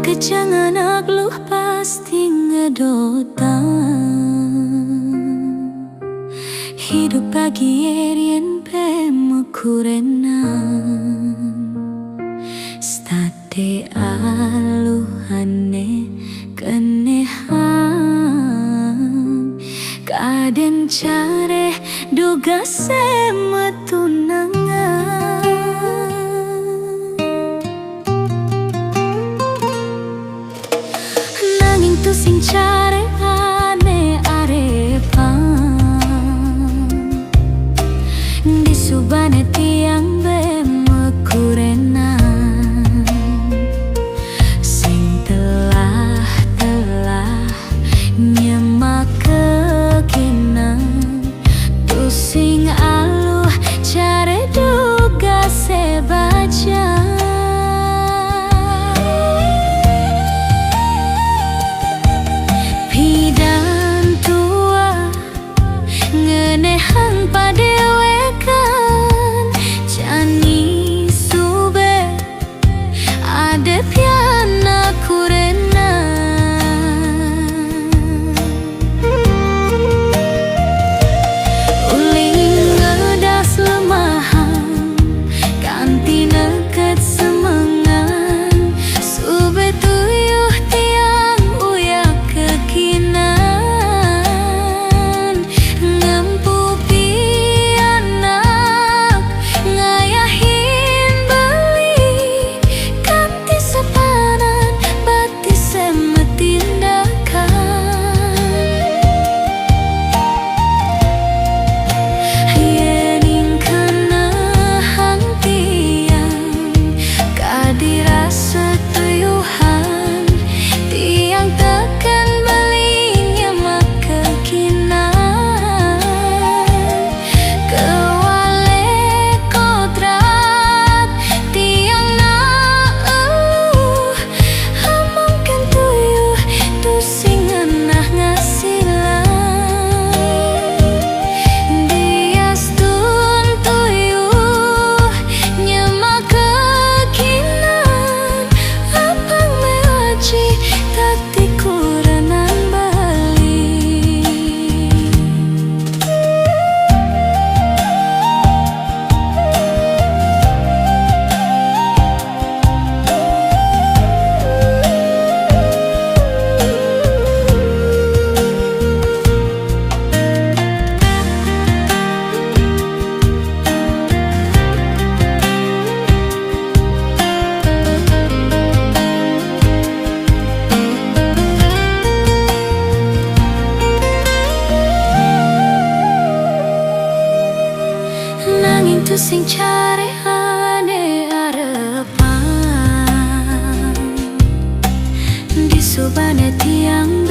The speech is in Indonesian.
Kejangan agluh pasti ngedotan. Hidup pagi erien pemukurenan. Stade aluhane kenehan. Kaden care duga semetunangan. Nanging tu sing care ane arepan. Di subane tiang bemekurenan. Sing telah nyemak kekinan. Tu sing aluh care duga sebaca. Pidan tua ngenehang padewekan. Jani sube ade piana kurenan. Uling ngedas lemahan kanti neket semengan. Sube tuyuh tiang uyak kekinan. Ngempupi anak ngayahin beli. Kanti sepanan bati semetindakan. Yening kenehang tiang kadirasa tuyuhan. Tiang tekan belinya mak kekinan. Kewale kodrat tiang na amangkan tuyuh tu sing ngenah ngasilan. Diastun tuyuh nyemak kekinan. Apang mewaji tati kurenan bali. Nanging tu sing care ane arepan. Di subane tiang